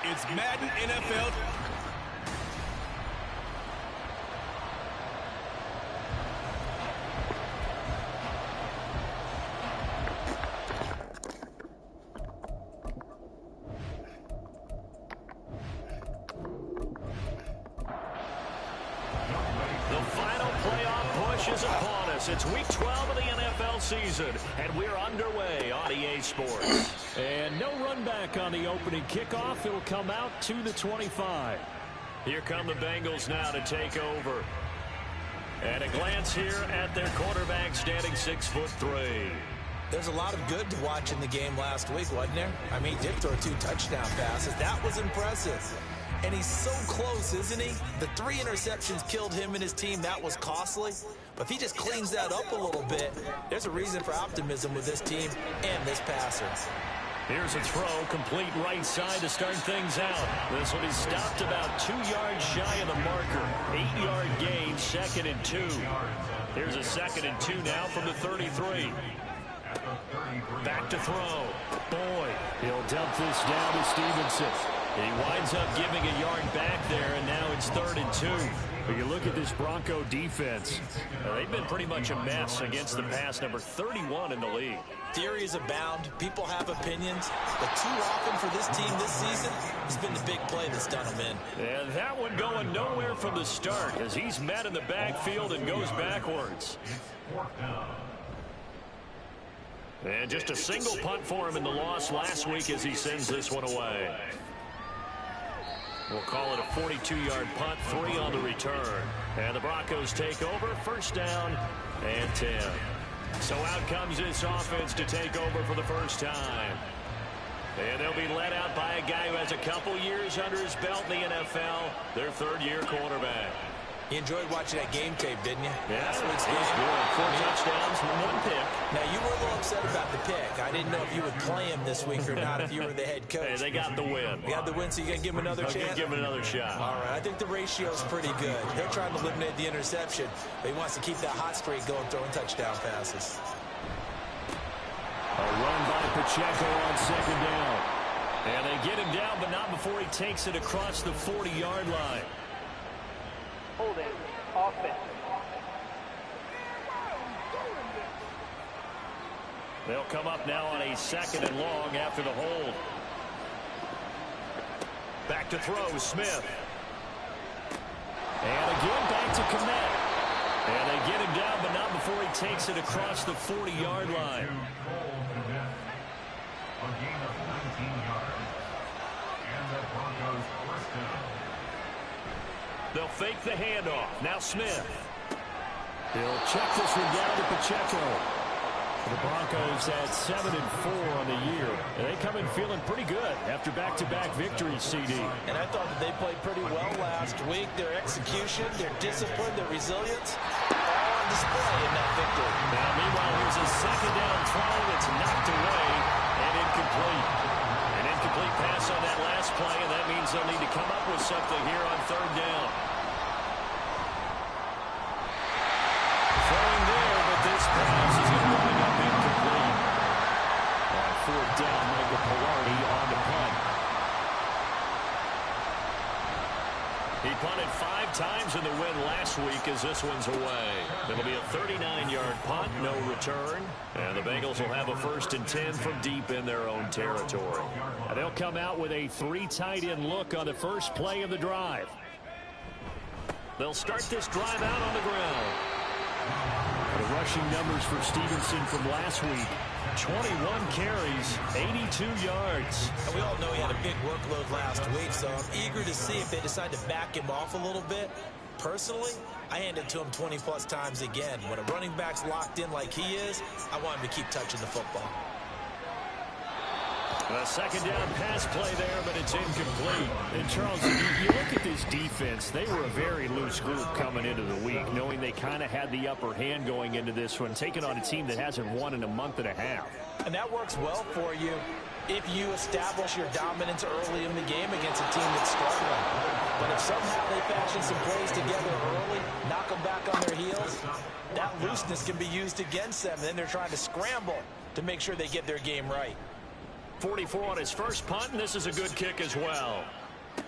It's Madden NFL. It's week 12 of the NFL season, and we're underway on EA Sports. And no run back on the opening kickoff. It'll come out to the 25. Here come the Bengals now to take over. And a glance here at their quarterback standing 6'3". There's a lot of good to watch in the game last week, wasn't there? I mean, he did throw 2 touchdown passes. That was impressive. And he's so close, isn't he? The 3 interceptions killed him and his team. That was costly. But if he just cleans that up a little bit, there's a reason for optimism with this team and this passer. Here's a throw, complete right side to start things out. This one is stopped about 2 yards shy of the marker. 8-yard gain, 2nd and 2. Here's a 2nd and 2 now from the 33. Back to throw. Boyd, he'll dump this down to Stevenson. He winds up giving a yard back there, and now it's 3rd and 2. But you look at this Bronco defense. They've been pretty much a mess against the pass, number 31 in the league. Theories abound. People have opinions. But too often for this team this season, it's been the big play that's done them in. And that one going nowhere from the start as he's met in the backfield and goes backwards. And just a single punt for him in the loss last week as he sends this one away. We'll call it a 42-yard punt, 3 on the return. And the Broncos take over, 1st down and 10. So out comes this offense to take over for the first time. And they'll be led out by a guy who has a couple years under his belt in the NFL, their 3rd-year quarterback. You enjoyed watching that game tape, didn't you? Yeah, it was good. 4 touchdowns, 1 pick. Now, you were a little upset about the pick. I didn't know if you would play him this week or not if you were the head coach. Hey, they got the win. They got the win, so you going to give him another chance? Give him another shot. All right, I think the ratio's pretty good. They're trying to eliminate the interception, but he wants to keep that hot streak going, throwing touchdown passes. A run by Pacheco on 2nd down. And they get him down, but not before he takes it across the 40-yard line. Holding. Offense. They'll come up now on a 2nd and long after the hold. Back to throw, Smith. And again back to Kmet. And they get him down, but not before he takes it across the 40-yard line. A gain of 19 yards. And the Broncos first down. They'll fake the handoff. Now Smith. He'll check this one down to Pacheco. The Broncos at 7-4 on the year. And they come in feeling pretty good after back-to-back victories, CD. And I thought that they played pretty well last week. Their execution, their discipline, their resilience, all on display in that victory. Now, meanwhile, here's a 2nd down throw that's knocked away and incomplete. An incomplete pass on that last play, and that means they'll need to come up with something here on 3rd down. Throwing there, but this pass is going to wind up incomplete. On 4th down, Michael Pilardi on the punt. He punted 5 times in the win last week as this one's away. It'll be a 39-yard punt, no return. And the Bengals will have a 1st and 10 from deep in their own territory. And they'll come out with a 3 tight end look on the first play of the drive. They'll start this drive out on the ground. The rushing numbers for Stevenson from last week. 21 carries, 82 yards. And we all know he had a big workload last week, so I'm eager to see if they decide to back him off a little bit. Personally, I hand it to him 20-plus times again. When a running back's locked in like he is, I want him to keep touching the football. A 2nd down pass play there, but it's incomplete. And Charles, you look at this defense, they were a very loose group coming into the week, knowing they kind of had the upper hand going into this one, taking on a team that hasn't won in a month and a half. And that works well for you if you establish your dominance early in the game against a team that's struggling. But if somehow they fashion some plays together early, knock them back on their heels, that looseness can be used against them. Then they're trying to scramble to make sure they get their game right. 44 on his first punt, and this is a good kick as well.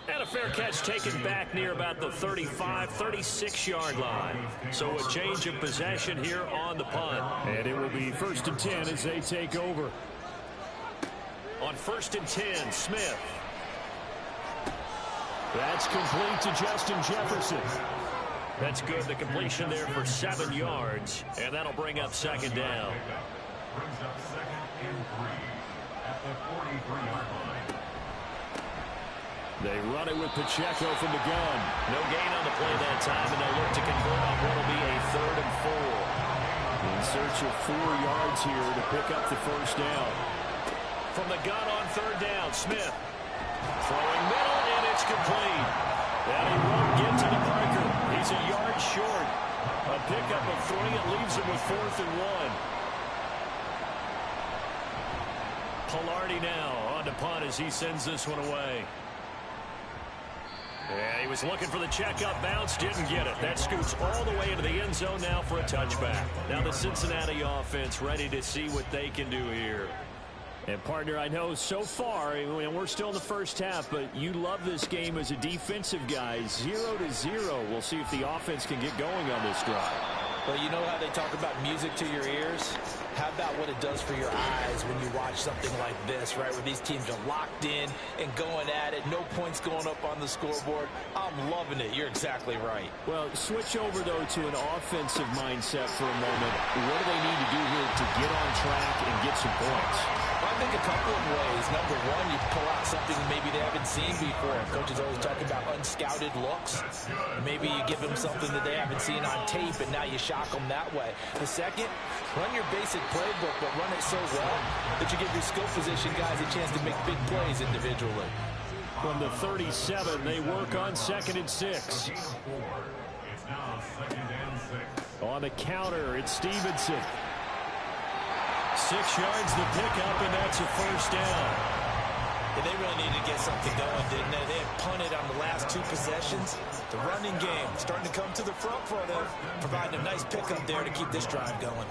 And a fair catch taken back near about the 35, 36-yard line. So a change of possession here on the punt. And it will be 1st and 10 as they take over. On 1st and 10, Smith. That's complete to Justin Jefferson. That's good. The completion there for 7 yards. And that'll bring up 2nd down. Brings up 2nd and 3 at the 43-yard line. They run it with Pacheco from the gun. No gain on the play that time, and they'll look to convert on what will be a 3rd and 4. In search of 4 yards here to pick up the 1st down. From the gun on 3rd down, Smith. Throwing middle, and it's complete. And he won't get to the marker. He's a yard short. A pickup of 3. It leaves him with 4th and 1. Palardy now on to punt as he sends this one away. Yeah, he was looking for the checkup bounce, didn't get it. That scoots all the way into the end zone now for a touchback. Now the Cincinnati offense ready to see what they can do here. And, partner, I know so far, we're still in the first half, but you love this game as a defensive guy. 0-0. We'll see if the offense can get going on this drive. Well, you know how they talk about music to your ears? How about what it does for your eyes when you watch something like this, right, where these teams are locked in and going at it, no points going up on the scoreboard? I'm loving it. You're exactly right. Well, switch over, though, to an offensive mindset for a moment. What do they need to do here to get on track and get some points? I think a couple of ways. Number one, you pull out something maybe they haven't seen before. Coaches always talk about unscouted looks. Maybe you give them something that they haven't seen on tape, and now you shock them that way. The second, run your basic playbook, but run it so well that you give your skill position guys a chance to make big plays individually. From the 37, they work on 2nd and 6. It's now 2nd and 6. On the counter, it's Stevenson. 6 yards the pickup, and that's a 1st down. Yeah, they really needed to get something going, didn't they? They had punted on the last 2 possessions. The running game starting to come to the front for them, providing a nice pickup there to keep this drive going.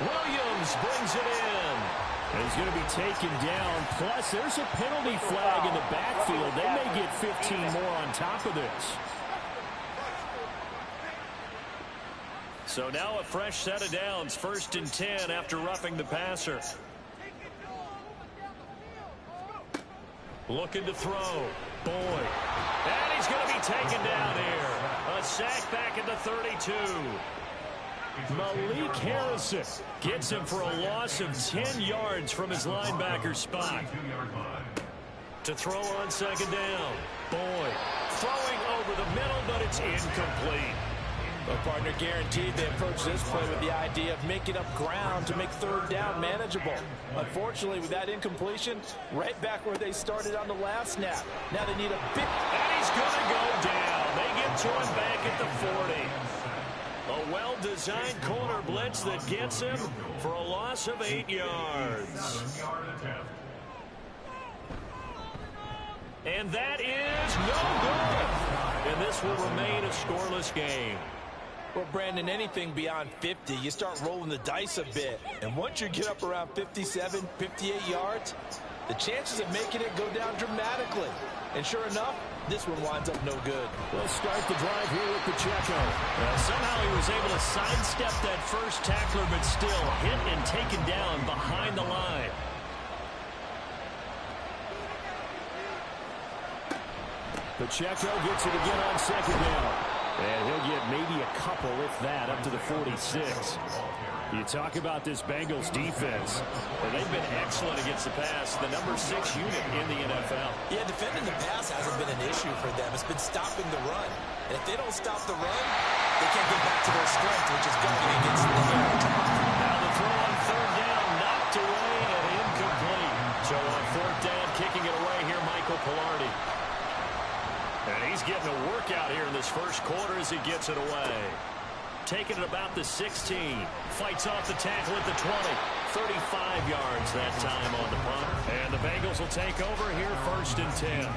Williams brings it in. And he's going to be taken down. Plus, there's a penalty flag in the backfield. They may get 15 more on top of this. So now a fresh set of downs. 1st and 10 after roughing the passer. Looking to throw. Boyd. And he's going to be taken down here. A sack back at the 32. Malik Harrison Gets him for a loss of 10 yards from his linebacker spot. To throw on 2nd down. Boyd throwing over the middle, but it's incomplete. Well, partner, guaranteed they approach this play with the idea of making up ground to make 3rd down manageable. Unfortunately, with that incompletion, right back where they started on the last snap. Now they need a big... And he's going to go down. They get to him back at the 40. A well-designed corner blitz that gets him for a loss of 8 yards. And that is no good. And this will remain a scoreless game. Well, Brandon, anything beyond 50, you start rolling the dice a bit. And once you get up around 57, 58 yards, the chances of making it go down dramatically. And sure enough, this one winds up no good. They'll start the drive here with Pacheco. Somehow he was able to sidestep that first tackler, but still hit and taken down behind the line. Pacheco gets it again on 2nd down. And he'll get maybe a couple, if that, up to the 46. You talk about this Bengals defense. Well, they've been excellent against the pass, the number 6 unit in the NFL. Yeah, defending the pass hasn't been an issue for them. It's been stopping the run. And if they don't stop the run, they can't get back to their strength, which is going against the air. Now the throw on 3rd down, knocked away and incomplete. So on 4th down, kicking it away here, Michael Palardy. And he's getting a workout here in this first quarter as he gets it away. Taking it about the 16. Fights off the tackle at the 20. 35 yards that time on the punt. And the Bengals will take over here 1st and 10.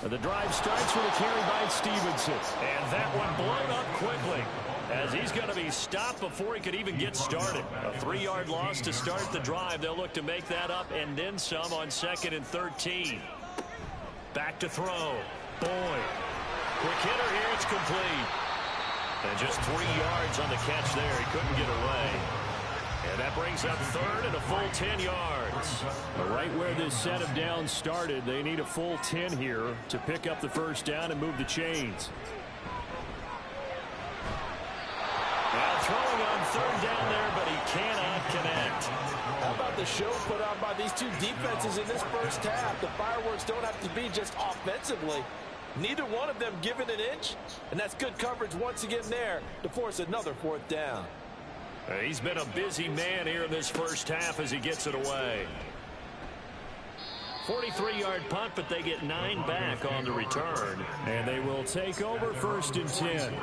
The drive starts with a carry by Stevenson. And that one blown up quickly, as he's going to be stopped before he could even get started. A 3-yard loss to start the drive. They'll look to make that up and then some on 2nd and 13. Back to throw. Boyd. Quick hitter here. It's complete. And just 3 yards on the catch there. He couldn't get away. And that brings up 3rd and a full 10 yards. Right where this set of downs started, they need a full 10 here to pick up the first down and move the chains. Now throwing on 3rd down there, but he cannot connect. How about the show put on by these two defenses in this first half? The fireworks don't have to be just offensively. Neither one of them given an inch, and that's good coverage once again there to force another 4th down. He's been a busy man here in this first half as he gets it away. 43-yard punt, but they get 9 back on the return. And they will take over 1st and 10.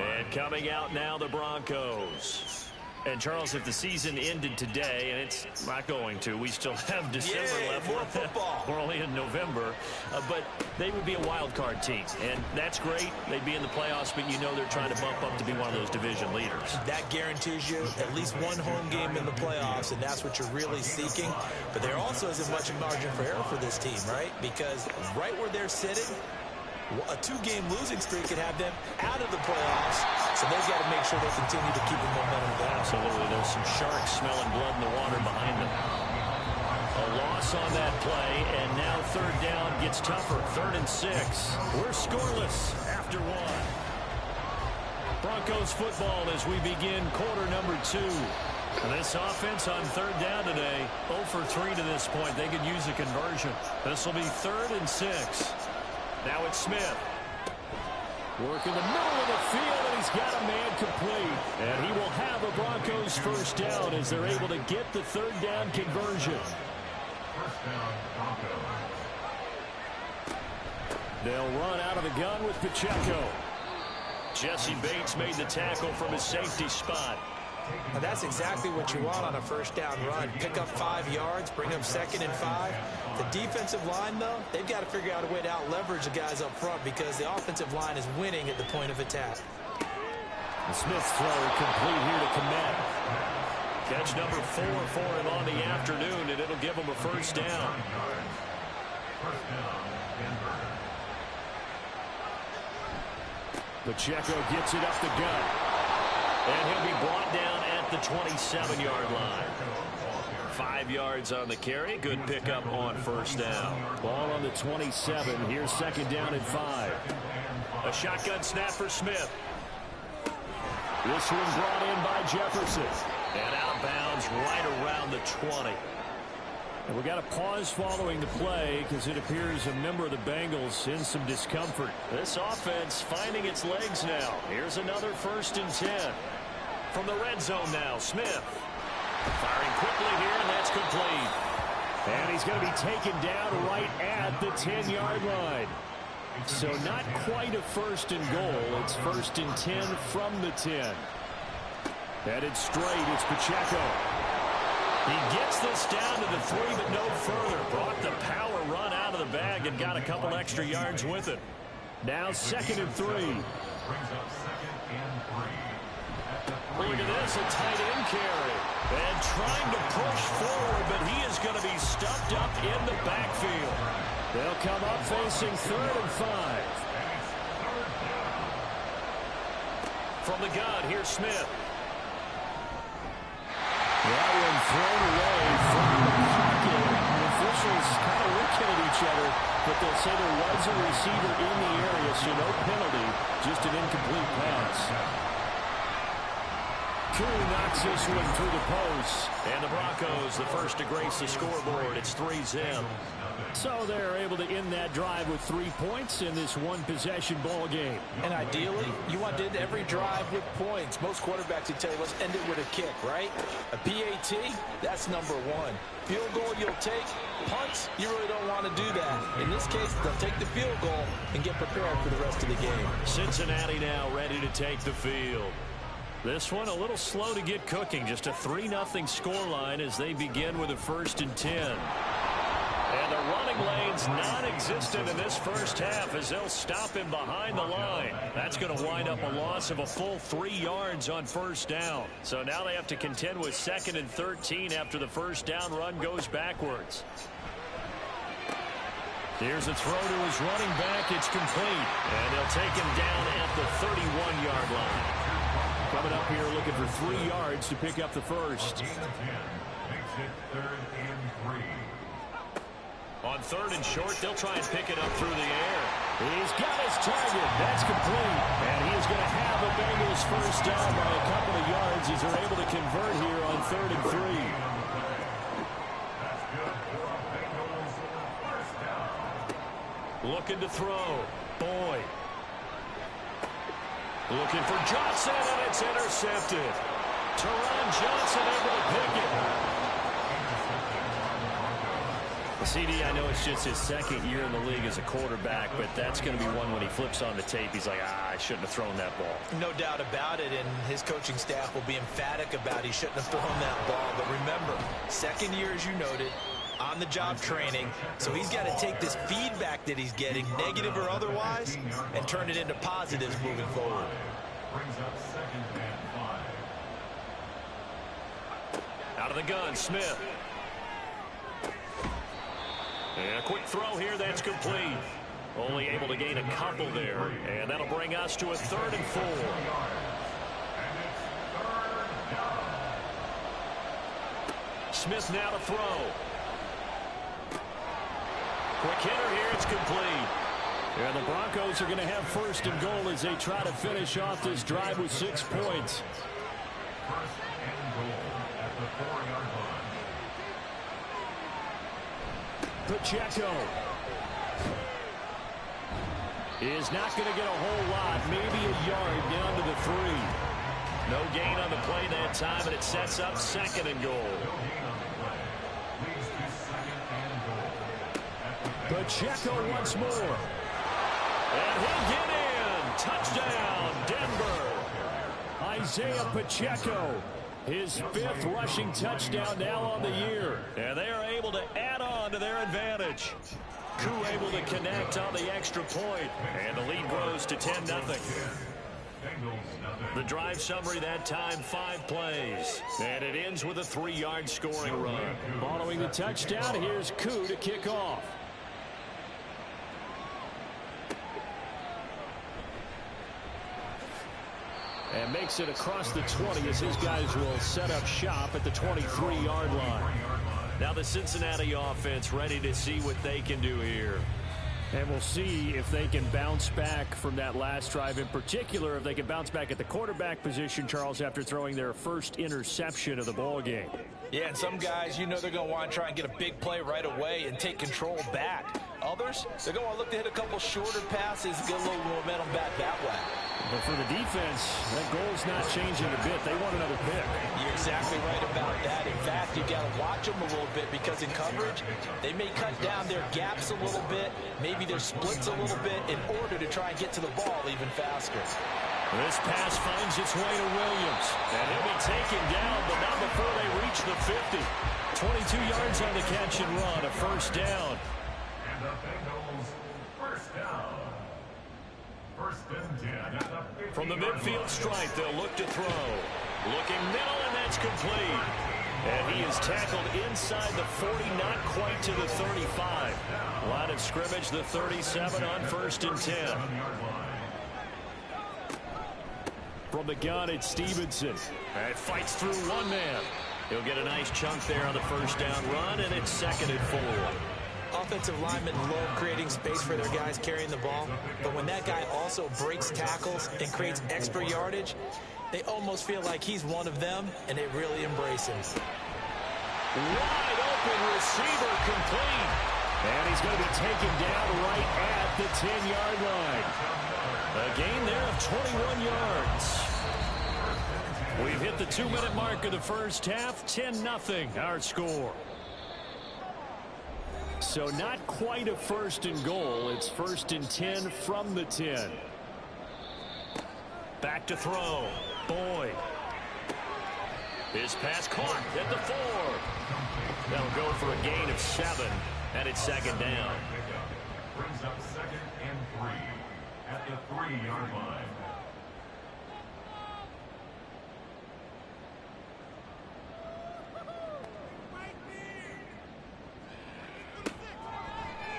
And coming out now, the Broncos. And, Charles, if the season ended today, and it's not going to, we still have December left. More football. We're only in November. But they would be a wild card team. And that's great. They'd be in the playoffs, but you know they're trying to bump up to be one of those division leaders. That guarantees you at least one home game in the playoffs, and that's what you're really seeking. But there also isn't much margin for error for this team, right? Because right where they're sitting, a 2-game losing streak could have them out of the playoffs, so they've got to make sure they continue to keep the momentum going. Absolutely. There's some sharks smelling blood in the water behind them. A loss on that play, and now 3rd down gets tougher. 3rd and 6. We're scoreless after 1. Broncos football as we begin quarter number 2. This offense on 3rd down today, 0 for 3 to this point. They could use a conversion. This will be 3rd and 6. Now it's Smith. Work in the middle of the field, and he's got a man complete. And he will have a Broncos first down as they're able to get the 3rd down conversion. They'll run out of the gun with Pacheco. Jesse Bates made the tackle from his safety spot. Now that's exactly what you want on a first down run. Pick up 5 yards, bring up 2nd and 5. The defensive line, though, they've got to figure out a way to out-leverage the guys up front because the offensive line is winning at the point of attack. The Smith throw complete here to Kmet. Catch number 4 for him on the afternoon, and it'll give him a first down. Pacheco gets it up the gut. And he'll be brought down at the 27-yard line. 5 yards on the carry. Good pickup on first down. Ball on the 27. Here's 2nd down and 5. A shotgun snap for Smith. This one brought in by Jefferson. And outbounds right around the 20. And we got a pause following the play because it appears a member of the Bengals in some discomfort. This offense finding its legs now. Here's another 1st and 10. From the red zone now, Smith. Firing quickly here, and that's complete. And he's going to be taken down right at the 10-yard line. So not quite a 1st and goal. It's 1st and 10 from the 10. Headed straight, it's Pacheco. He gets this down to the 3, but no further. Brought the power run out of the bag and got a couple extra yards with it. Now 2nd and 3. Look at this, a tight end carry. And trying to push forward, but he is going to be stuffed up in the backfield. They'll come up facing 3rd and 5. From the gun, here's Smith. That one thrown away from the pocket. The officials kind of looking at each other, but they'll say there was a receiver in the area, so no penalty, just an incomplete pass. Koo knocks this one through the post. And the Broncos, the first to grace the scoreboard. It's 3-0. So they're able to end that drive with 3 points in this one-possession ball game. And ideally, you want to end every drive with points. Most quarterbacks would tell you, let's end it with a kick, right? A PAT, that's number 1. Field goal you'll take. Punts, you really don't want to do that. In this case, they'll take the field goal and get prepared for the rest of the game. Cincinnati now ready to take the field. This one a little slow to get cooking. Just a 3-0 scoreline as they begin with a 1st and 10. And the running lane's non-existent in this first half as they'll stop him behind the line. That's going to wind up a loss of a full 3 yards on first down. So now they have to contend with 2nd and 13 after the first down run goes backwards. Here's a throw to his running back. It's complete. And they'll take him down at the 31-yard line. Coming up here looking for 3 yards to pick up the first. Makes it 3rd and 3. On 3rd and short, they'll try and pick it up through the air. He's got his target. That's complete. And he is going to have the Bengals first down by a couple of yards as they're able to convert here on 3rd and 3. That's good for a Bengals first down. Looking to throw. Boyd. Looking for Johnson, and it's intercepted. Teron Johnson able to pick it. CD, I know it's just his 2nd year in the league as a quarterback, but that's going to be one when he flips on the tape. He's like, I shouldn't have thrown that ball. No doubt about it, and his coaching staff will be emphatic about he shouldn't have thrown that ball. But remember, 2nd year, as you noted, on-the-job training, so he's got to take this feedback that he's getting, negative or otherwise, and turn it into positives moving forward. Brings up 2nd and 5. Out of the gun, Smith. And a quick throw here, that's complete. Only able to gain a couple there, and that'll bring us to a 3rd and 4. Smith now to throw. Quick hitter here, it's complete. And the Broncos are going to have 1st and goal as they try to finish off this drive with 6 points. 1st and goal at the 4-yard line. Pacheco is not going to get a whole lot, maybe a yard down to the 3. No gain on the play that time, and it sets up 2nd and goal. Pacheco once more. And he'll get in. Touchdown, Denver. Isaiah Pacheco, his 5th rushing touchdown now on the year. And they are able to add on to their advantage. Koo able to connect on the extra point. And the lead grows to 10-0. The drive summary that time, 5 plays. And it ends with a 3-yard scoring run. Following the touchdown, here's Koo to kick off. And makes it across the 20 as his guys will set up shop at the 23-yard line. Now the Cincinnati offense ready to see what they can do here. And we'll see if they can bounce back from that last drive. In particular, if they can bounce back at the quarterback position, Charles, after throwing their first interception of the ball game. Yeah, and some guys, you know they're going to want to try and get a big play right away and take control back. Others, they're going to look to hit a couple shorter passes and get a little momentum back that way. But for the defense, that goal's not changing a bit. They want another pick. You're exactly right about that. In fact, you got to watch them a little bit because in coverage, they may cut down their gaps a little bit, maybe their splits a little bit in order to try and get to the ball even faster. This pass finds its way to Williams. And he'll be taken down, but not before they reach the 50. 22 yards on the catch and run, a first down. And the Bengals first down. 1st and 10 at the 50-yard From the midfield stripe, they'll look to throw. Looking middle, and that's complete. And he is tackled inside the 40, not quite to the 35. Line of scrimmage, the 37 on 1st and 10. From the gun, it's Stevenson. And fights through one man. He'll get a nice chunk there on the first down run, and it's 2nd and 4. Offensive linemen love creating space for their guys carrying the ball, but when that guy also breaks tackles and creates extra yardage, they almost feel like he's one of them, and they really embrace him. Wide open receiver complete. And he's going to be taken down right at the 10-yard line. A gain there of 21 yards. We've hit the 2-minute mark of the first half. 10-0 our score. So not quite a 1st and goal. It's 1st and 10 from the 10. Back to throw. Boyd. His pass caught at the 4. They'll go for a gain of 7, and it's second down. Brings up 2nd and 3 at the 3-yard line.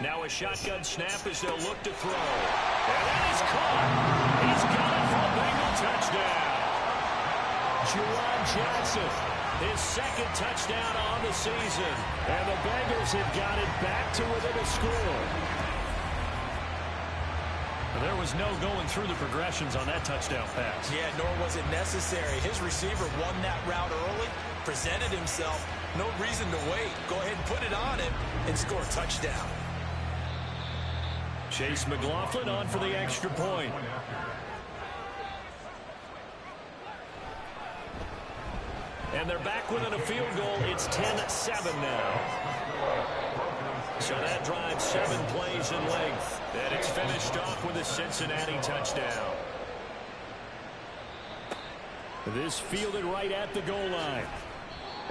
Now a shotgun snap as they'll look to throw. And that is caught. He's got it for a Bengal touchdown. Juwan Johnson, His second touchdown on the season. and the Bengals have got it back to within a score. There was no going through the progressions on that touchdown pass. Yeah, nor was it necessary. His receiver won that route early, presented himself. No reason to wait. Go ahead and put it on him and score a touchdown. Chase McLaughlin on for the extra point. And they're back within a field goal. It's 10-7 now. So that drive 7 plays in length. And it's finished off with a Cincinnati touchdown. This fielded right at the goal line.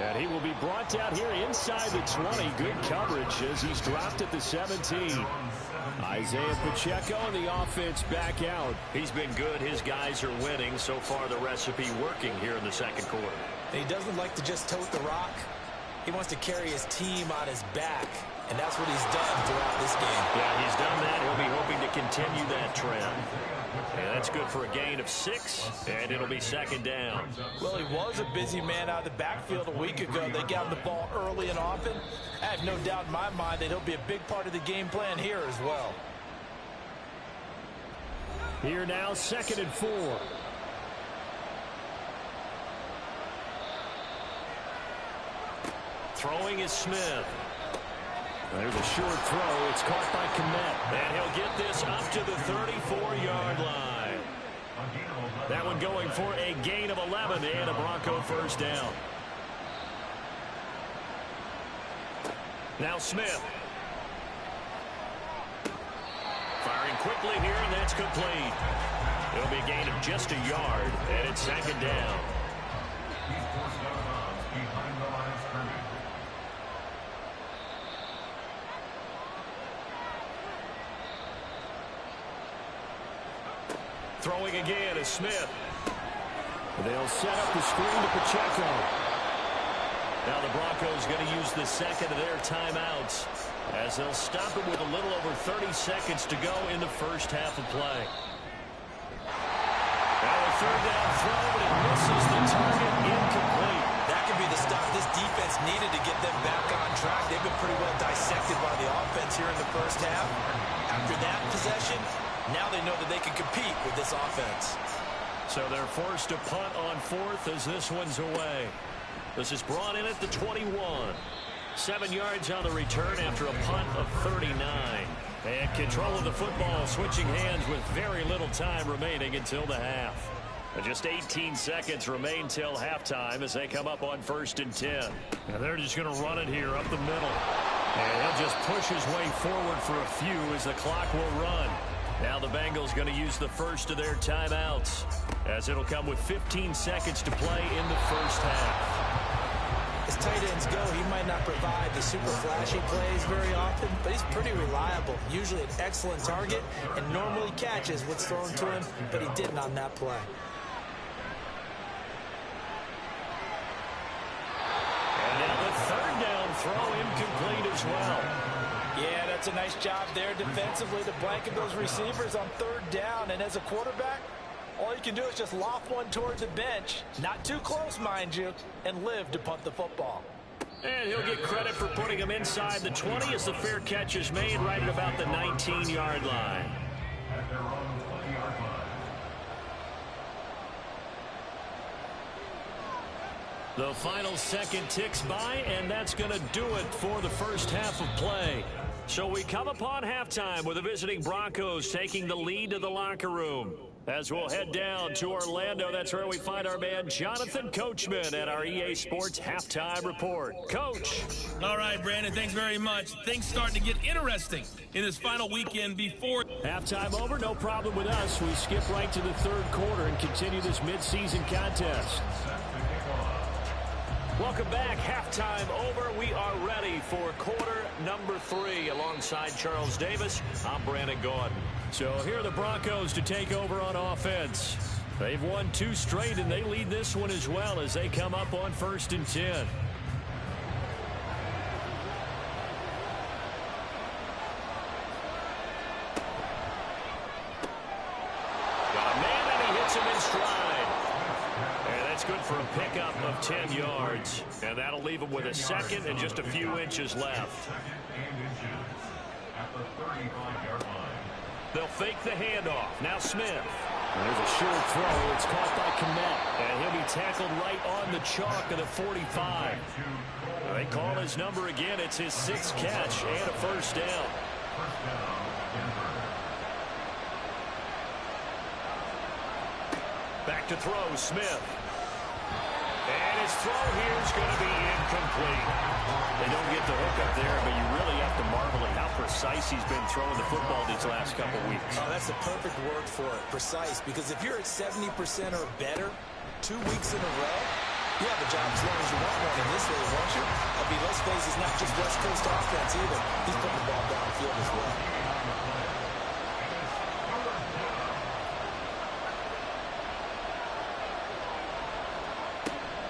And he will be brought down here inside the 20. Good coverage as he's dropped at the 17. Isaiah Pacheco and the offense back out. He's been good. His guys are winning. So far, the recipe working here in the second quarter. He doesn't like to just tote the rock. He wants to carry his team on his back, and that's what he's done throughout this game. Yeah, he's done that. He'll be hoping to continue that trend. And that's good for a gain of 6, and it'll be second down. Well, he was a busy man out of the backfield a week ago. They got him the ball early and often. I have no doubt in my mind that he'll be a big part of the game plan here as well. Here now, 2nd and 4. Throwing is Smith. There's a short throw. It's caught by Kmet. And he'll get this up to the 34-yard line. That one going for a gain of 11 and a Bronco first down. Now Smith. Firing quickly here, and that's complete. It'll be a gain of just a yard, and it's second down. He's forced out of bounds behind the line of scrimmage. Throwing again is Smith. They'll set up the screen to Pacheco. Now the Broncos going to use the second of their timeouts as they'll stop it with a little over 30 seconds to go in the first half of play. Now a third down throw, but it misses the target, incomplete. That could be the stop this defense needed to get them back on track. They've been pretty well dissected by the offense here in the first half. After that possession, now they know that they can compete with this offense. So they're forced to punt on 4th as this one's away. This is brought in at the 21. 7 yards on the return after a punt of 39. And control of the football switching hands with very little time remaining until the half. Just 18 seconds remain till halftime as they come up on 1st and 10. And they're just going to run it here up the middle. And he'll just push his way forward for a few as the clock will run. Now the Bengals going to use the first of their timeouts as it'll come with 15 seconds to play in the first half. As tight ends go, he might not provide the super flashy plays very often, but he's pretty reliable. Usually an excellent target and normally catches what's thrown to him, but he didn't on that play. And now the third down throw incomplete as well. Yeah, that's a nice job there defensively to blanket those receivers on 3rd down. And as a quarterback, all you can do is just loft one towards the bench, not too close, mind you, and live to punt the football. And he'll get credit for putting him inside the 20 as the fair catch is made right at about the 19-yard line. At their own 20-yard line. The final second ticks by, and that's going to do it for the first half of play. So we come upon halftime with the visiting Broncos taking the lead to the locker room. As we'll head down to Orlando, that's where we find our man Jonathan Coachman at our EA Sports Halftime Report. Coach. All right, Brandon, thanks very much. Things starting to get interesting in this final weekend before. Halftime over, no problem with us. We skip right to the 3rd quarter and continue this midseason contest. Welcome back. Halftime over. We are ready for quarter number 3. Alongside Charles Davis, I'm Brandon Gaudin. So here are the Broncos to take over on offense. They've won 2 straight, and they lead this one as well as they come up on 1st and 10. Got a man, and he hits him in stride. And that's good for a pickup of 10 yards. And that'll leave him with a second and just a few inches left. They'll fake the handoff. Now Smith. There's a short throw. It's caught by Kmet. And he'll be tackled right on the chalk of the 45. They call his number again. It's his 6th catch and a first down. Back to throw, Smith. And his throw here is going to be incomplete. They don't get the hook up there, but you really have to marvel at how precise he's been throwing the football these last couple weeks. Oh, that's the perfect word for it, precise, because if you're at 70% or better 2 weeks in a row, you have a job as long as you want one in this league, won't you? I mean, let's face it, it's not just West Coast offense either. He's putting the ball downfield as well.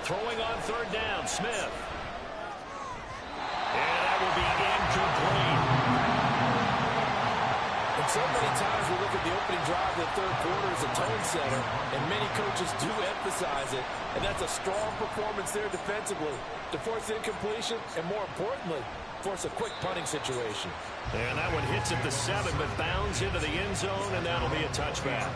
Throwing on 3rd down, Smith. And that will be incomplete. And so many times we look at the opening drive of the 3rd quarter as a tone setter, and many coaches do emphasize it, and that's a strong performance there defensively to force incompletion and, more importantly, force a quick punting situation. And that one hits at the 7, but bounds into the end zone, and that'll be a touchback.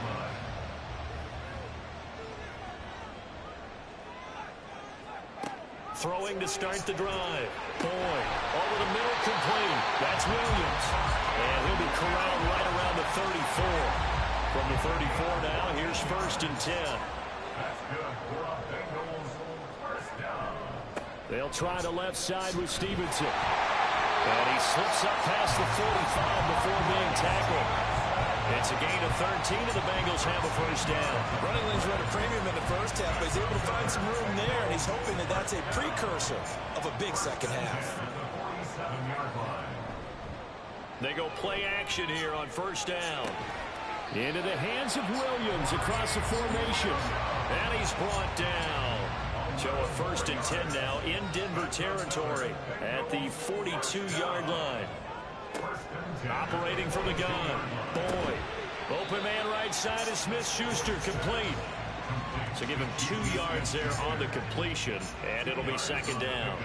Throwing to start the drive. Boyd over the middle, complete. That's Williams. And he'll be corralled right around the 34. From the 34 now, here's 1st and 10. That's good for a Bengals first down. They'll try the left side with Stevenson. And he slips up past the 45 before being tackled. It's a gain of 13, and the Bengals have a first down. Running lanes run a premium in the first half, but he's able to find some room there, and he's hoping that that's a precursor of a big second half. They go play action here on 1st down. Into the hands of Williams across the formation. And he's brought down. So a 1st and 10 now in Denver territory at the 42-yard line. Operating from the gun. Boyd. Open man right side is Smith-Schuster, complete. So give him 2 yards there on the completion, and it'll be 2nd down.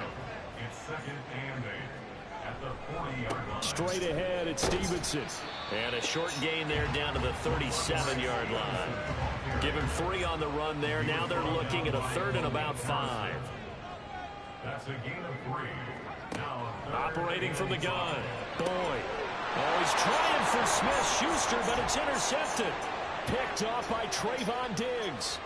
It's 2nd and 8 at the 40-yard line. Straight ahead, it's Stevenson. And a short gain there down to the 37-yard line. Give him 3 on the run there. Now they're looking at a 3rd and about 5. That's a gain of 3. Now Operating from the gun. Boyd. Oh, he's trying for Smith-Schuster, but it's intercepted. Picked off by Trayvon Diggs.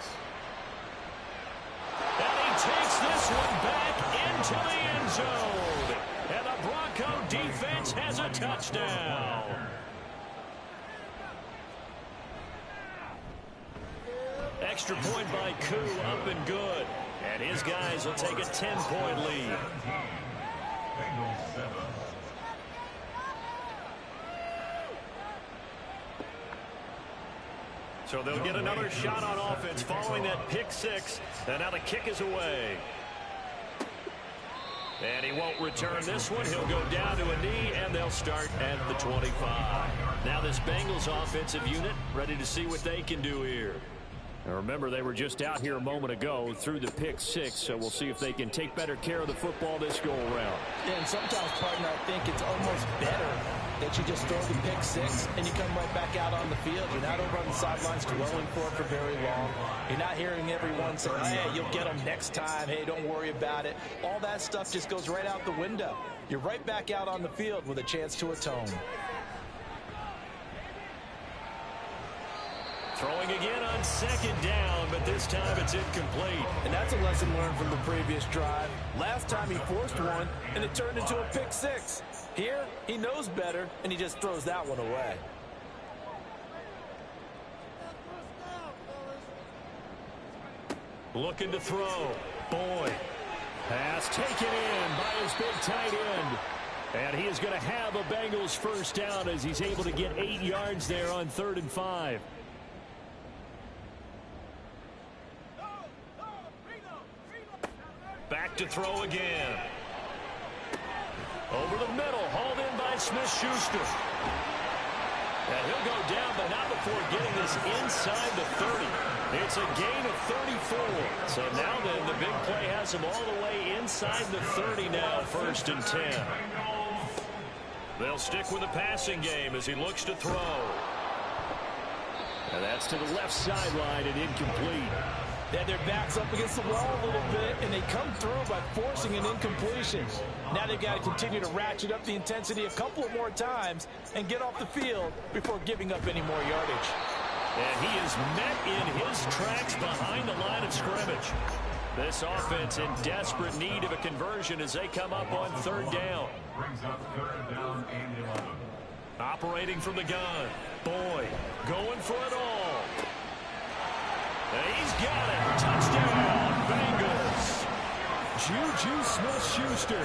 And he takes this one back into the end zone. And the Bronco defense has a touchdown. Extra point by Koo, up and good. And his guys will take a 10-point lead. Bengals 7. So they'll get another shot on offense following that pick 6. And now the kick is away. And he won't return this one. He'll go down to a knee, and they'll start at the 25. Now this Bengals offensive unit ready to see what they can do here. Now remember, they were just out here a moment ago through the pick 6, so we'll see if they can take better care of the football this go-around. Yeah, and sometimes, partner, I think it's almost better that you just throw the pick 6 and you come right back out on the field. You're not over on the sidelines dwelling for very long. You're not hearing everyone say, hey, you'll get them next time. Hey, don't worry about it. All that stuff just goes right out the window. You're right back out on the field with a chance to atone. Throwing again on 2nd down, but this time it's incomplete. And that's a lesson learned from the previous drive. Last time he forced one, and it turned into a pick 6. Here, he knows better, and he just throws that one away. Looking to throw. Boyd. Pass taken in by his big tight end. And he is going to have a Bengals first down as he's able to get 8 yards there on 3rd and 5. Back to throw again. Over the middle, hauled in by Smith-Schuster. And he'll go down, but not before getting this inside the 30. It's a gain of 34. So now then, the big play has him all the way inside the 30 now, 1st and 10. They'll stick with the passing game as he looks to throw. And that's to the left sideline and incomplete. They had their backs up against the wall a little bit, and they come through by forcing an incompletion. Now they've got to continue to ratchet up the intensity a couple of more times and get off the field before giving up any more yardage. And he is met in his tracks behind the line of scrimmage. This offense in desperate need of a conversion as they come up on 3rd down. Brings up 3rd down and 11. Operating from the gun. Boyd going for it all. And he's got it. Touchdown, Bengals. Juju Smith-Schuster.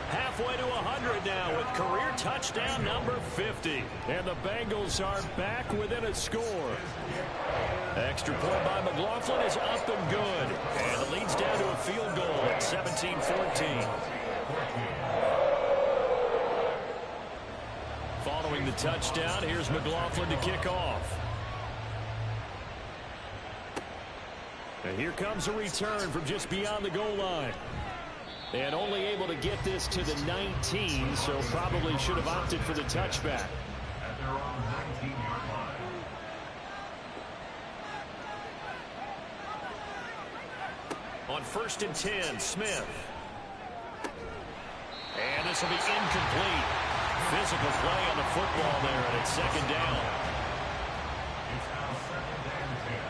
Halfway to 100 now with career touchdown number 50. And the Bengals are back within a score. Extra point by McLaughlin is up and good. And it leads down to a field goal at 17-14. Following the touchdown, here's McLaughlin to kick off. And here comes a return from just beyond the goal line. And only able to get this to the 19, so probably should have opted for the touchback. At their own 19-yard line. On 1st and 10, Smith. And this will be incomplete. Physical play on the football there, and it's 2nd down. It's now 2nd and 10.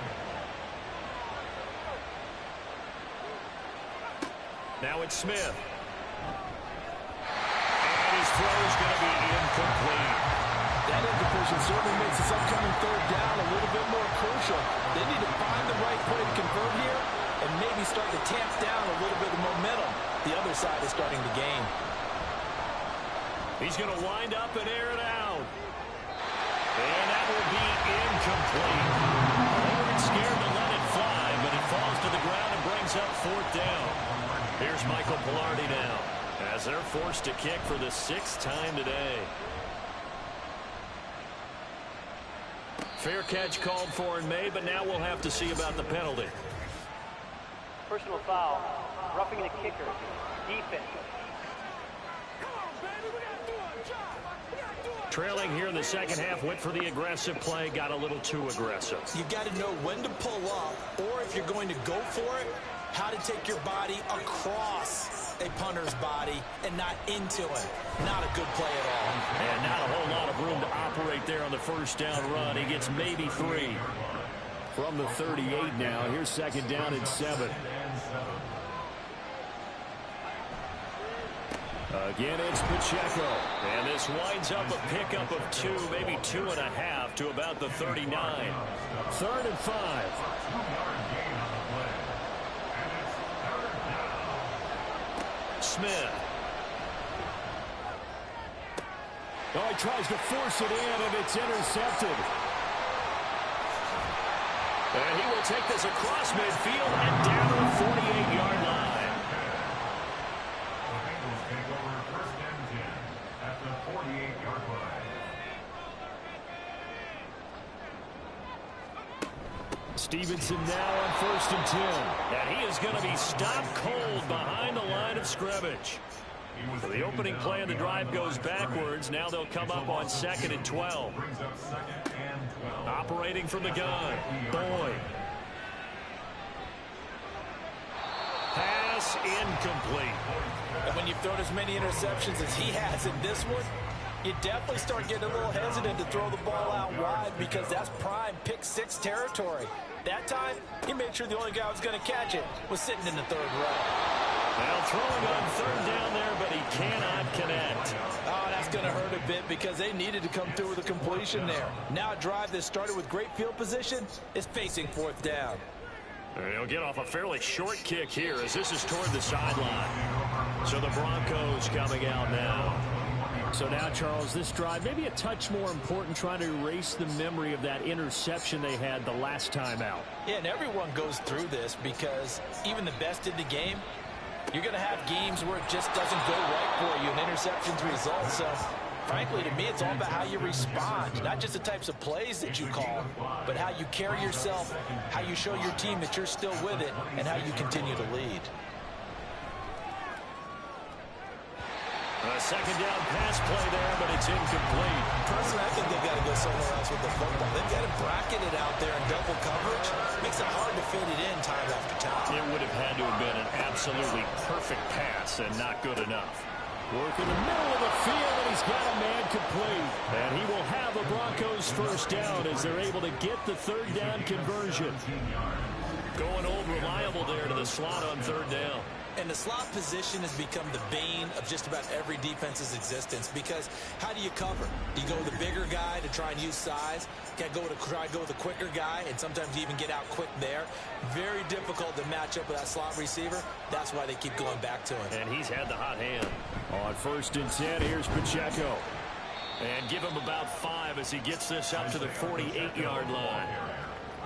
Now it's Smith. And his throw is going to be incomplete. That incompletion certainly makes this upcoming 3rd down a little bit more crucial. They need to find the right play to convert here and maybe start to tamp down a little bit of momentum. The other side is starting to gain. He's going to wind up and air it out. And that will be incomplete. They were scared to let it fly, but it falls to the ground and brings up 4th down. Here's Michael Pilardi now as they're forced to kick for the 6th time today. Fair catch called for and made, but now we'll have to see about the penalty. Personal foul. Roughing the kicker. Defense. Trailing here in the 2nd half, went for the aggressive play, got a little too aggressive. You got to know when to pull up, or if you're going to go for it, how to take your body across a punter's body and not into it. Not a good play at all. And not a whole lot of room to operate there on the 1st down run. He gets maybe 3. From the 38 now, here's 2nd down and 7. Again, it's Pacheco. And this winds up a pickup of 2, maybe 2.5 to about the 39. 3rd and 5. Smith. Oh, he tries to force it in, and it's intercepted. And he will take this across midfield and down to the 48-yard line. The Bengals take over 1st and 10 at the 48-yard line. Stevenson now on 1st and 10. And he is going to be stopped cold behind the line of scrimmage. So the opening play of the drive goes backwards. Now they'll come up on 2nd and 12. Brings up 2nd and 12. Operating from the gun. Boyd. Pass incomplete. And when you've thrown as many interceptions as he has in this one, you definitely start getting a little hesitant to throw the ball out wide because that's prime pick 6 territory. That time, he made sure the only guy who was going to catch it was sitting in the 3rd row. Well, throwing on 3rd down there, but he cannot connect. Oh, that's going to hurt a bit because they needed to come through with a completion there. Now a drive that started with great field position is facing 4th down. And he'll get off a fairly short kick here as this is toward the sideline. So the Broncos coming out now. So now, Charles, this drive maybe a touch more important, trying to erase the memory of that interception they had the last time out. Yeah, and everyone goes through this because even the best in the game, you're going to have games where it just doesn't go right for you and interceptions result. So, frankly, to me, it's all about how you respond, not just the types of plays that you call, but how you carry yourself, how you show your team that you're still with it, and how you continue to lead. A second down pass play there, but it's incomplete. Personally, I think they've got to go somewhere else with the football. They've got to bracket it out there in double coverage. Makes it hard to fit it in time after time. It would have had to have been an absolutely perfect pass and not good enough. Work in the middle of the field, and he's got a man complete. And he will have the Broncos first down as they're able to get the third down conversion. Going old reliable there to the slot on third down. And the slot position has become the bane of just about every defense's existence because how do you cover? Do you go with a bigger guy to try and use size? Can't go with a quicker guy, and sometimes you even get out quick there. Very difficult to match up with that slot receiver. That's why they keep going back to him. And he's had the hot hand. On 1st and 10, here's Pacheco. And give him about 5 as he gets this up to the 48-yard line.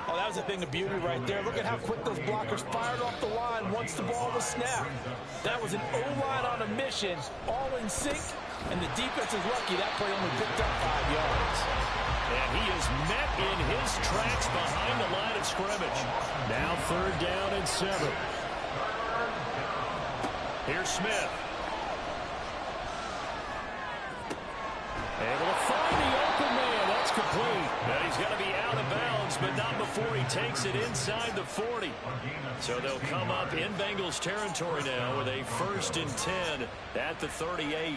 Oh, that was a thing of beauty right there. Look at how quick those blockers fired off the line once the ball was snapped. That was an O-line on a mission, all in sync, and the defense is lucky that play only picked up 5 yards. And he is met in his tracks behind the line of scrimmage. Now 3rd down and 7. Here's Smith. Able to find the open man. That's complete. And he's going to be out of bounds, but not before he takes it inside the 40. So they'll come up in Bengals territory now with a 1st and 10 at the 38.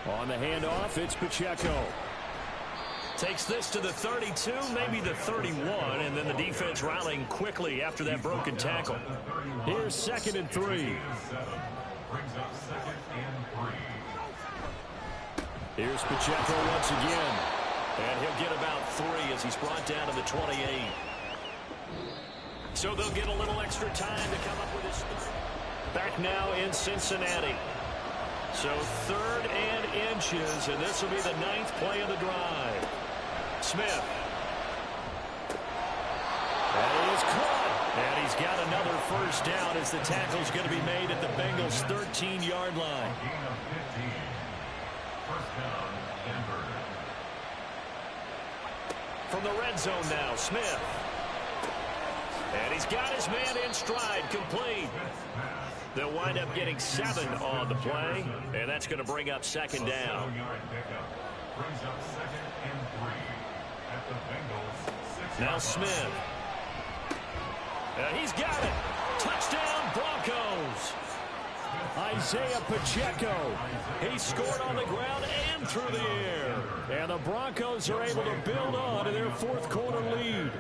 On the handoff, it's Pacheco. Takes this to the 32, maybe the 31, and then the defense rallying quickly after that broken tackle. Here's 2nd and 3. Brings up 2nd and 3. Here's Pacheco once again. And he'll get about 3 as he's brought down to the 28. So they'll get a little extra time to come up with his third. Back now in Cincinnati. So 3rd and inches, and this will be the 9th play of the drive. Smith. And he is caught. And he's got another first down as the tackle's going to be made at the Bengals' 13-yard line. Gain of 15. First down, Denver. From the red zone now, Smith. And he's got his man in stride, complete. They'll wind up getting 7 on the play, and that's going to bring up 2nd down. Brings up 2nd and 3 at the Bengals. 6 Now Smith. And he's got it. Touchdown, Broncos. Isaiah Pacheco. He scored on the ground and through the air. And the Broncos are able to build on to their 4th quarter lead.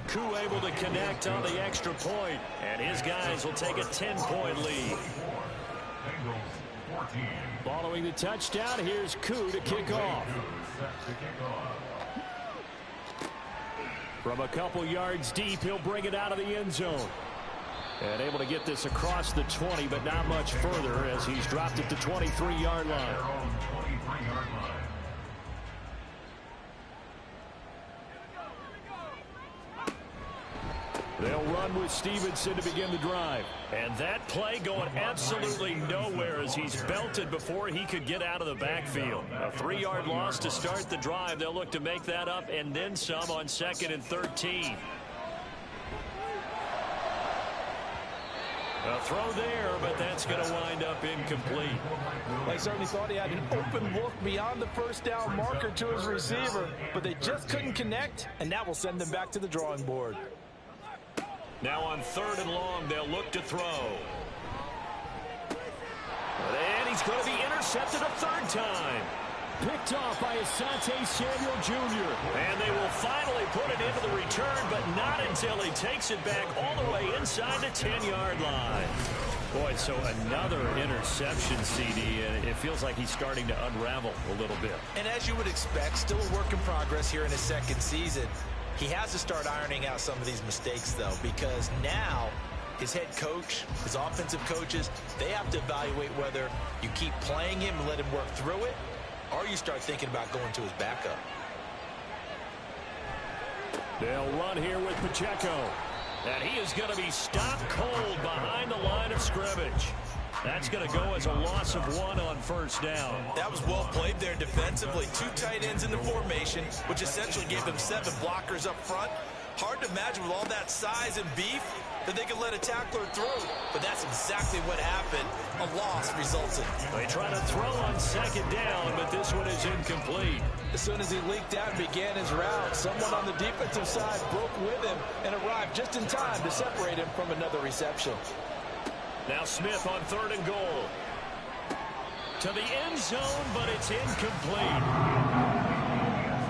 Koo able to connect on the extra point, and his guys will take a 10-point lead. Bengals 14. Following the touchdown, here's Koo to kick off. Set to kick off. From a couple yards deep, he'll bring it out of the end zone. And able to get this across the 20, but not much further as he's dropped it to 23-yard line. Their own 23-yard line. They'll run with Stevenson to begin the drive. And that play going absolutely nowhere as he's belted before he could get out of the backfield. A 3-yard loss to start the drive. They'll look to make that up and then some on 2nd and 13. A throw there, but that's going to wind up incomplete. They certainly thought he had an open look beyond the first down marker to his receiver, but they just couldn't connect, and that will send them back to the drawing board. Now on 3rd and long, they'll look to throw. And he's going to be intercepted a 3rd time. Picked off by Asante Samuel Jr. And they will finally put it into the return, but not until he takes it back all the way inside the 10-yard line. Boy, so another interception, CD, and it feels like he's starting to unravel a little bit. And as you would expect, still a work in progress here in his second season. He has to start ironing out some of these mistakes, though, because now his head coach, his offensive coaches, they have to evaluate whether you keep playing him and let him work through it, or you start thinking about going to his backup. They'll run here with Pacheco. And he is going to be stopped cold behind the line of scrimmage. That's going to go as a loss of 1 on first down. That was well played there defensively. 2 tight ends in the formation, which essentially gave them 7 blockers up front. Hard to imagine with all that size and beef that they could let a tackler through. But that's exactly what happened. A loss resulted. They try to throw on second down, but this one is incomplete. As soon as he leaked out and began his route, someone on the defensive side broke with him and arrived just in time to separate him from another reception. Now Smith on 3rd and goal. To the end zone, but it's incomplete.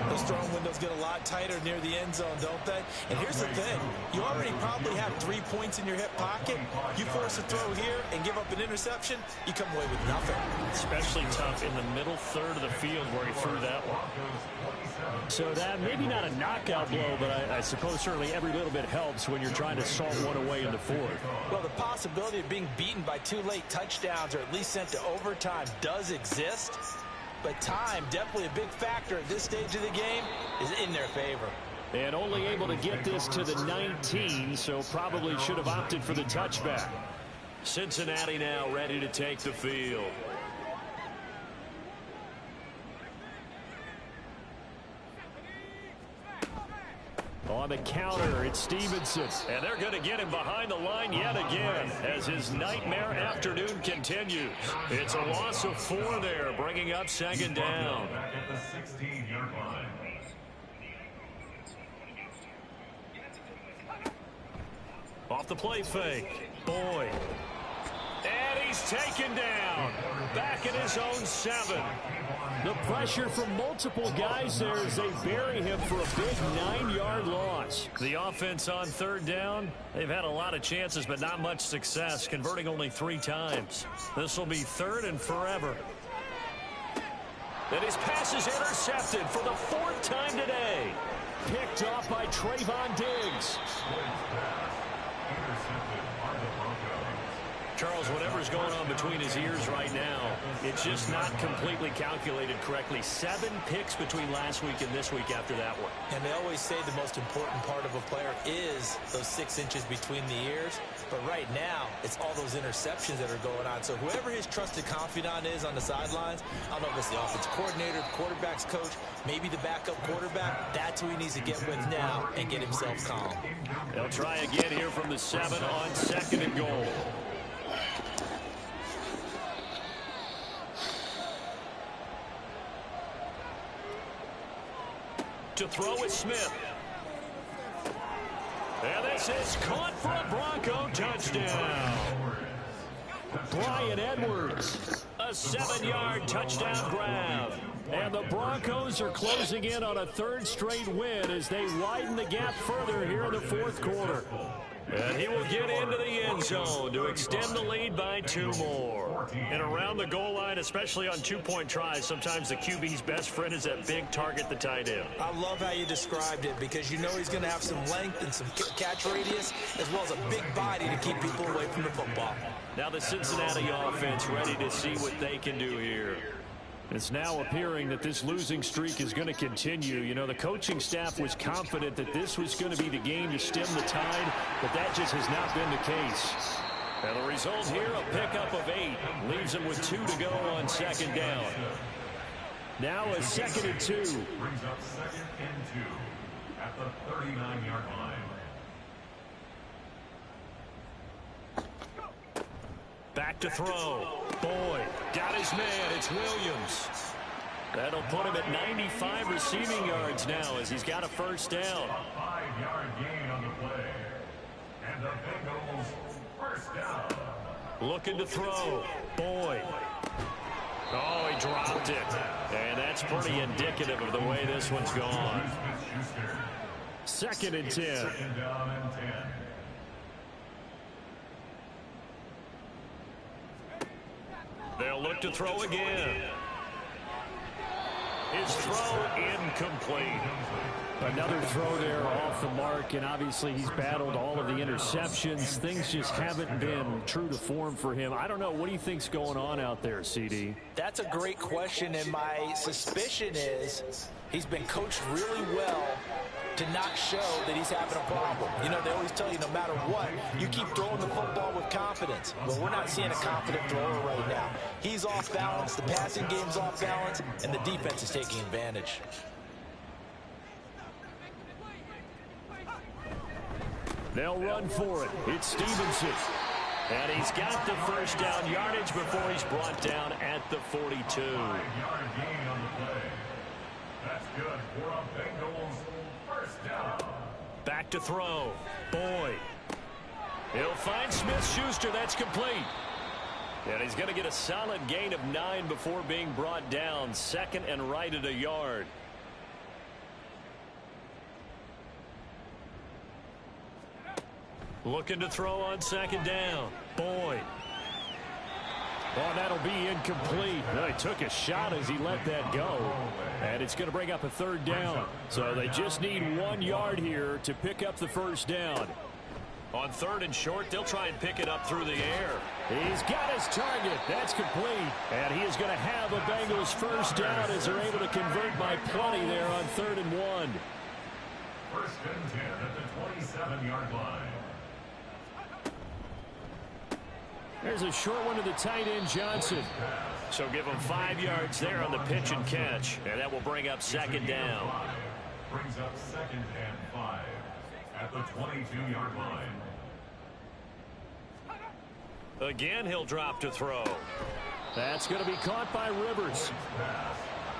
Those throwing windows get a lot tighter near the end zone, don't they? And here's the thing. You already probably have 3 points in your hip pocket. You force a throw here and give up an interception, you come away with nothing. Especially tough in the middle third of the field where he threw that one. So that maybe not a knockout blow, but I suppose certainly every little bit helps when you're trying to salt one away in the fourth. Well, the possibility of being beaten by 2 late touchdowns or at least sent to overtime does exist. But time, definitely a big factor at this stage of the game, is in their favor. And only able to get this to the 19, so probably should have opted for the touchback. Cincinnati now ready to take the field. On the counter, it's Stevenson. And they're going to get him behind the line yet again as his nightmare afternoon continues. It's a loss of 4 there, bringing up second down. Back at the 16-yard line. Off the play fake. Boyd. And he's taken down. Back at his own 7. The pressure from multiple guys there as they bury him for a big 9-yard loss. The offense on 3rd down, they've had a lot of chances but not much success, converting only 3 times. This will be 3rd and forever. And his pass is intercepted for the 4th time today. Picked off by Trayvon Diggs. Charles, whatever's going on between his ears right now, it's just not completely calculated correctly. 7 picks between last week and this week after that one. And they always say the most important part of a player is those 6 inches between the ears. But right now, it's all those interceptions that are going on. So whoever his trusted confidant is on the sidelines, I don't know if it's the offense coordinator, the quarterback's coach, maybe the backup quarterback, that's who he needs to get with now and get himself calm. They'll try again here from the 7 on 2nd and goal. To throw is Smith. And this is caught for a Bronco touchdown. Bryan Edwards. A 7-yard touchdown grab. And the Broncos are closing in on a 3rd straight win as they widen the gap further here in the 4th quarter. And he will get into the end zone to extend the lead by 2 more. And around the goal line, especially on 2-point tries, sometimes the QB's best friend is that big target, the tight end. I love how you described it because you know he's going to have some length and some catch radius as well as a big body to keep people away from the football. Now the Cincinnati offense ready to see what they can do here. It's now appearing that this losing streak is going to continue. You know, the coaching staff was confident that this was going to be the game to stem the tide, but that just has not been the case. And the result here, a pickup of 8. Leaves them with 2 to go on 2nd down. Now a 2nd and 2. Brings up 2nd and 2 at the 39-yard line. Back to throw. Boyd got his man. It's Williams. That'll put him at 95 receiving yards now as he's got a 1st down. A 5-yard gain on the play. And the Bengals 1st down. Looking to throw. Boyd. Oh, he dropped it. And that's pretty indicative of the way this one's gone. 2nd and 10. 2nd down and 10. They'll look to throw again. His throw incomplete. Another throw there off the mark, and obviously he's battled all of the interceptions. Things just haven't been true to form for him. I don't know. What do you think's going on out there, CD? That's a great question, and my suspicion is he's been coached really well to not show that he's having a problem. You know, they always tell you no matter what, you keep throwing the football with confidence. But we're not seeing a confident thrower right now. He's off balance, the passing game's off balance, and the defense is taking advantage. They'll run for it. It's Stevenson. And he's got the first down yardage before he's brought down at the 42. 5-yard gain on the play. That's good for a Bengals first down. Back to throw. Boyd. He'll find Smith-Schuster. That's complete. And he's going to get a solid gain of 9 before being brought down. Second and right at a yard. Looking to throw on second down. Boyd. Oh, that'll be incomplete. No, he took a shot as he let that go. And it's going to bring up a third down. So they just need 1 yard here to pick up the first down. On third and short, they'll try and pick it up through the air. He's got his target. That's complete. And he is going to have a Bengals first down as they're able to convert by plenty there on 3rd and 1. First and 10 at the 27-yard line. There's a short one to the tight end, Johnson. So give him 5 yards there on the pitch and catch. And that will bring up second down. Brings up second and 5 at the 22-yard line. Again, he'll drop to throw. That's going to be caught by Rivers.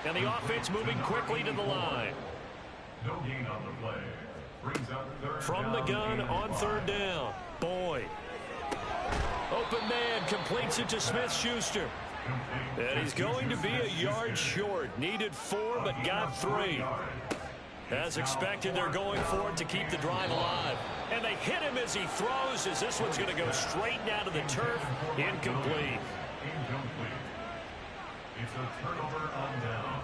And the offense moving quickly to the line. No gain on the play. Brings up third From the gun on 3rd down. Boyd. Open man completes it to Smith-Schuster. And he's going to be a yard short. Needed 4 but got 3. As expected, they're going for it to keep the drive alive. And they hit him as he throws, as this one's going to go straight down to the turf. Incomplete. It's a turnover on down.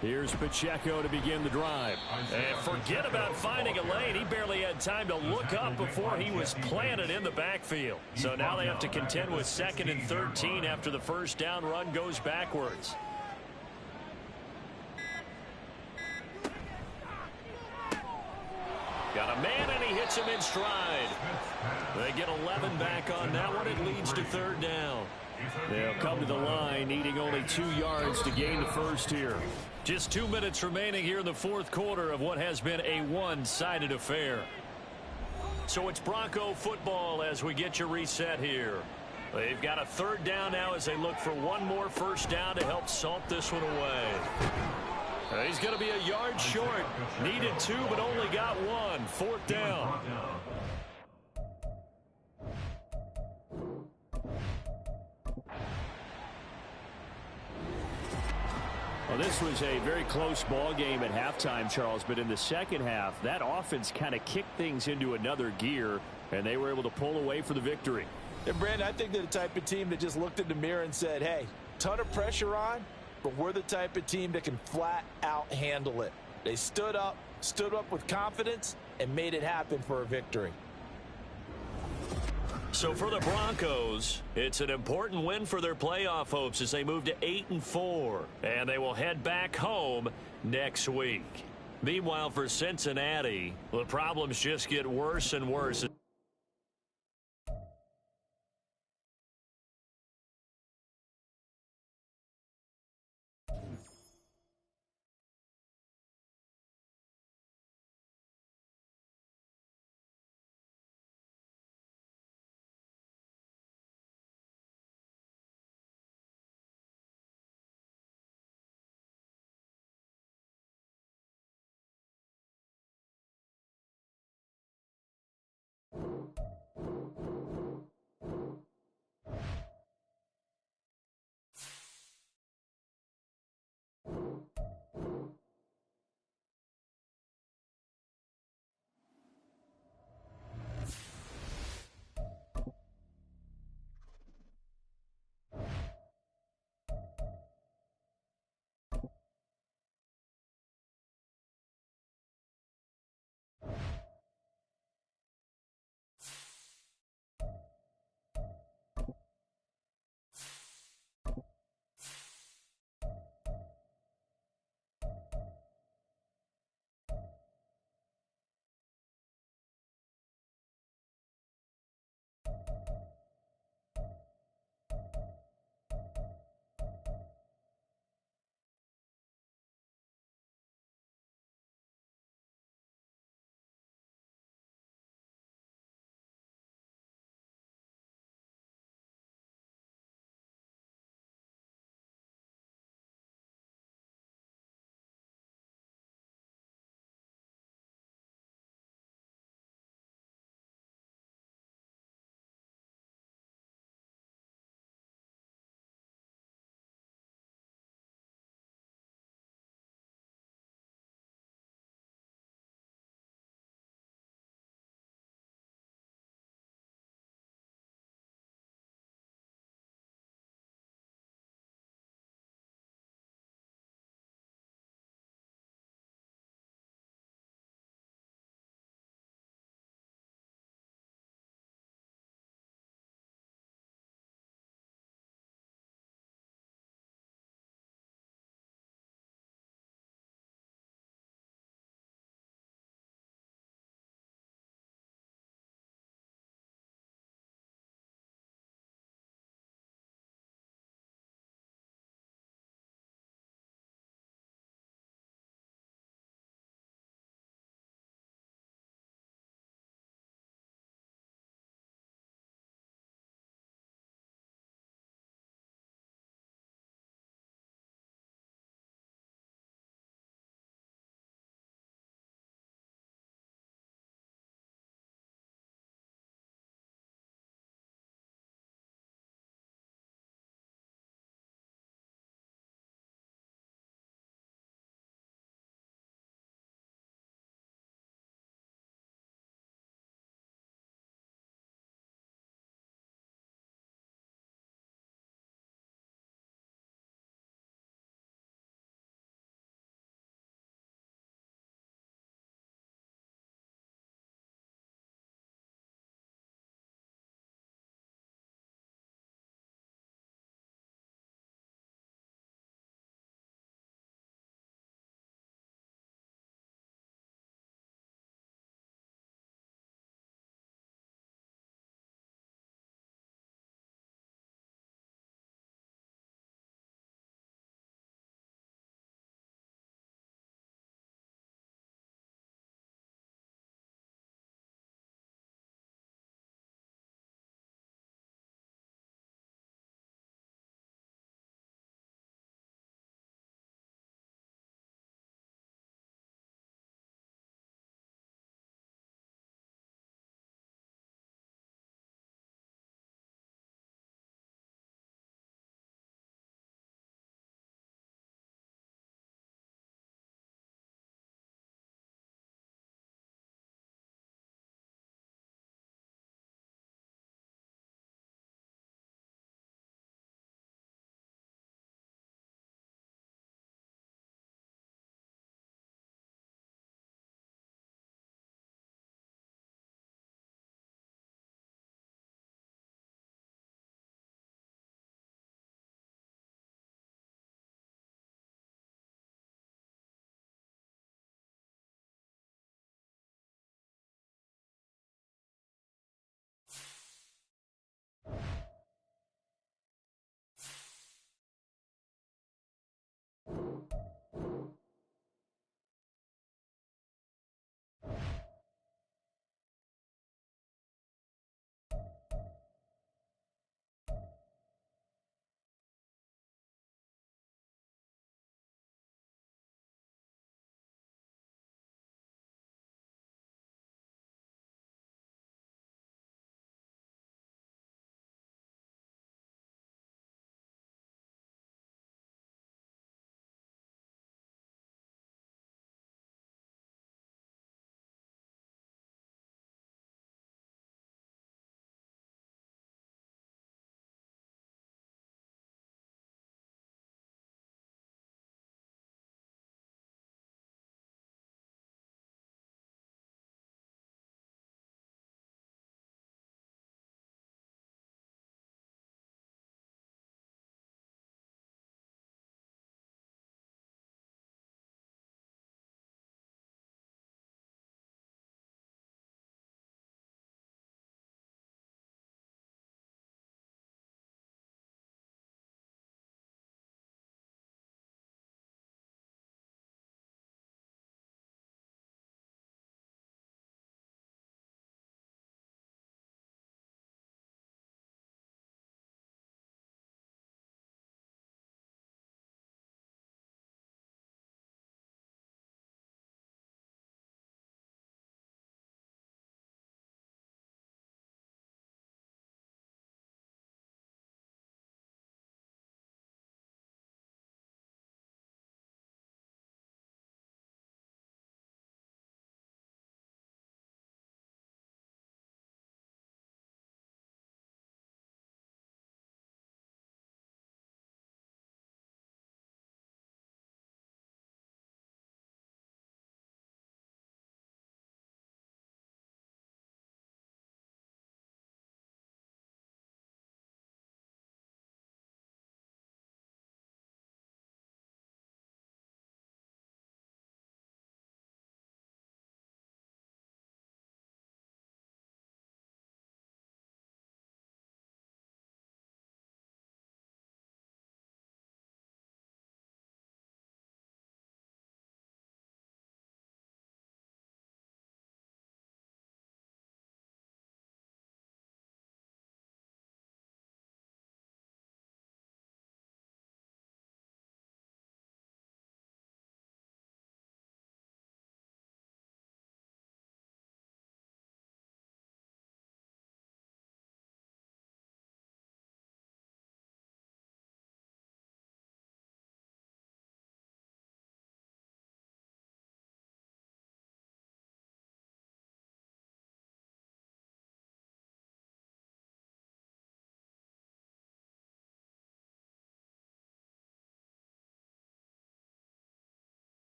Here's Pacheco to begin the drive. And forget about finding a lane. He barely had time to look up before he was planted in the backfield. So now they have to contend with 2nd and 13 after the first down run goes backwards. Got a man, and he hits him in stride. They get 11 back on that one. It leads to 3rd down. They'll come to the line, needing only 2 yards to gain the first here. Just 2 minutes remaining here in the 4th quarter of what has been a one-sided affair. So it's Bronco football as we get you reset here. They've got a 3rd down now as they look for one more first down to help salt this one away. He's going to be a yard short. Needed 2 but only got 1. 4th down. Well, this was a very close ball game at halftime, Charles, but in the second half, that offense kind of kicked things into another gear, and they were able to pull away for the victory. And, Brandon, I think they're the type of team that just looked in the mirror and said, hey, ton of pressure on, but we're the type of team that can flat out handle it. They stood up with confidence, and made it happen for a victory. So for the Broncos, it's an important win for their playoff hopes as they move to 8-4, and they will head back home next week. Meanwhile, for Cincinnati, the problems just get worse and worse.